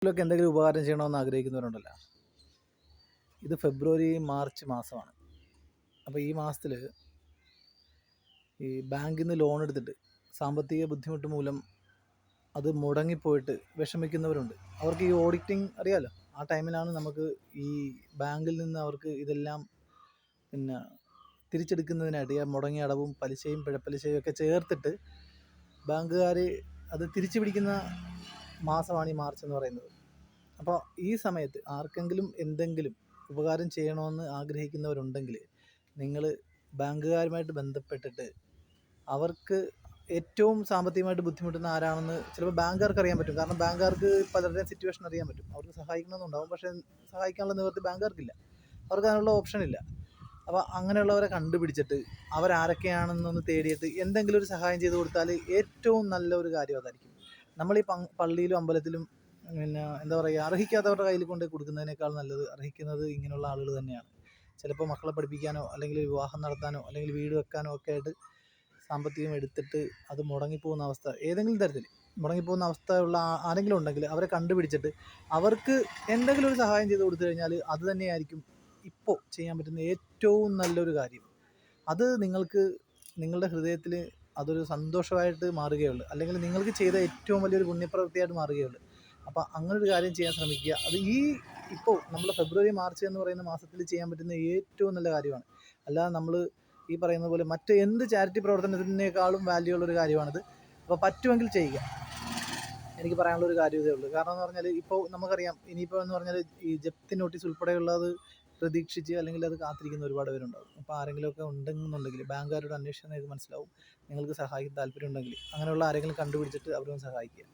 ഇതിലൊക്കെ എന്തെങ്കിലും ഉപകാരം ചെയ്യണമെന്ന് ആഗ്രഹിക്കുന്നവരുണ്ടല്ലോ. ഇത് ഫെബ്രുവരി മാർച്ച് മാസമാണ്. അപ്പോൾ ഈ മാസത്തിൽ ഈ ബാങ്കിൽ നിന്ന് ലോൺ എടുത്തിട്ട് സാമ്പത്തിക ബുദ്ധിമുട്ട് മൂലം അത് മുടങ്ങിപ്പോയിട്ട് വിഷമിക്കുന്നവരുണ്ട്. അവർക്ക് ഈ ഓഡിറ്റിംഗ് അറിയാമല്ലോ, ആ ടൈമിലാണ് നമുക്ക് ഈ ബാങ്കിൽ നിന്ന് അവർക്ക് ഇതെല്ലാം പിന്നെ തിരിച്ചെടുക്കുന്നതിനായിട്ട് ഈ മുടങ്ങിയ അടവും പലിശയും പിഴപ്പലിശയും ഒക്കെ ചേർത്തിട്ട് ബാങ്കുകാർ അത് തിരിച്ചു പിടിക്കുന്ന മാസമാണ് ഈ മാർച്ച് എന്ന് പറയുന്നത്. അപ്പോൾ ഈ സമയത്ത് ആർക്കെങ്കിലും എന്തെങ്കിലും ഉപകാരം ചെയ്യണമെന്ന് ആഗ്രഹിക്കുന്നവരുണ്ടെങ്കിൽ നിങ്ങൾ ബാങ്കുകാരുമായിട്ട് ബന്ധപ്പെട്ടിട്ട് അവർക്ക് ഏറ്റവും സാമ്പത്തികമായിട്ട് ബുദ്ധിമുട്ടുന്ന ആരാണെന്ന് ചിലപ്പോൾ ബാങ്കുകാർക്ക് അറിയാൻ പറ്റും. കാരണം ബാങ്കുകാർക്ക് പലരുടെയും സിറ്റുവേഷൻ അറിയാൻ പറ്റും. അവർക്ക് സഹായിക്കണമെന്നുണ്ടാവും, പക്ഷേ സഹായിക്കാനുള്ള നിവൃത്തി ബാങ്കുകാർക്കില്ല, അവർക്ക് അതിനുള്ള ഓപ്ഷൻ ഇല്ല. അപ്പോൾ അങ്ങനെയുള്ളവരെ കണ്ടുപിടിച്ചിട്ട് അവരാരൊക്കെയാണെന്നൊന്ന് തേടിയിട്ട് എന്തെങ്കിലും ഒരു സഹായം ചെയ്ത് കൊടുത്താൽ ഏറ്റവും നല്ലൊരു കാര്യം അതായിരിക്കും. നമ്മളീ പള്ളിയിലും അമ്പലത്തിലും പിന്നെ എന്താ പറയുക, അർഹിക്കാത്തവരുടെ കയ്യിൽ കൊണ്ട് കൊടുക്കുന്നതിനേക്കാൾ നല്ലത് അർഹിക്കുന്നത് ഇങ്ങനെയുള്ള ആളുകൾ തന്നെയാണ്. ചിലപ്പോൾ മക്കളെ പഠിപ്പിക്കാനോ അല്ലെങ്കിൽ വിവാഹം നടത്താനോ അല്ലെങ്കിൽ വീട് വെക്കാനോ ഒക്കെ ആയിട്ട് സാമ്പത്തികം എടുത്തിട്ട് അത് മുടങ്ങിപ്പോകുന്ന അവസ്ഥ, ഏതെങ്കിലും തരത്തിൽ മുടങ്ങിപ്പോകുന്ന അവസ്ഥയുള്ള ആരെങ്കിലും ഉണ്ടെങ്കിൽ അവരെ കണ്ടുപിടിച്ചിട്ട് അവർക്ക് എന്തെങ്കിലും ഒരു സഹായം ചെയ്ത് കൊടുത്തു കഴിഞ്ഞാൽ അത് തന്നെയായിരിക്കും ഇപ്പോൾ ചെയ്യാൻ പറ്റുന്ന ഏറ്റവും നല്ലൊരു കാര്യം. അത് നിങ്ങൾക്ക് നിങ്ങളുടെ ഹൃദയത്തിൽ അതൊരു സന്തോഷമായിട്ട് മാറുകയുള്ളൂ, അല്ലെങ്കിൽ നിങ്ങൾക്ക് ചെയ്ത ഏറ്റവും വലിയൊരു പുണ്യപ്രവൃത്തിയായിട്ട് മാറുകയുള്ളൂ. അപ്പോൾ അങ്ങനൊരു കാര്യം ചെയ്യാൻ ശ്രമിക്കുക. അത് ഇപ്പോൾ നമ്മൾ ഫെബ്രുവരി മാർച്ച് എന്ന് പറയുന്ന മാസത്തിൽ ചെയ്യാൻ പറ്റുന്ന ഏറ്റവും നല്ല കാര്യമാണ്. അല്ലാതെ നമ്മൾ ഈ പറയുന്ന പോലെ മറ്റ് എന്ത് ചാരിറ്റി പ്രവർത്തനത്തിനേക്കാളും വാല്യൂ ഉള്ളൊരു കാര്യമാണിത്. അപ്പോൾ പറ്റുമെങ്കിൽ ചെയ്യുക. എനിക്ക് പറയാനുള്ളൊരു കാര്യം ഇതേ ഉള്ളൂ. കാരണം എന്ന് പറഞ്ഞാൽ ഇപ്പോൾ നമുക്കറിയാം, ഇനിയിപ്പോൾ എന്ന് പറഞ്ഞാൽ ഈ ജപ്തി നോട്ടീസ് ഉൾപ്പെടെയുള്ളത് പ്രതീക്ഷിച്ച് അല്ലെങ്കിൽ അത് കാത്തിരിക്കുന്ന ഒരുപാട് പേരുണ്ടാവും. അപ്പോൾ ആരെങ്കിലുമൊക്കെ ഉണ്ടെന്നുണ്ടെങ്കിൽ ബാങ്കുകാരോട് അന്വേഷിച്ചാൽ ഇത് മനസ്സിലാവും. നിങ്ങൾക്ക് സഹായിക്കാൻ താല്പര്യം ഉണ്ടെങ്കിൽ അങ്ങനെയുള്ള ആരെങ്കിലും കണ്ടുപിടിച്ചിട്ട് അവരൊന്ന് സഹായിക്കുക.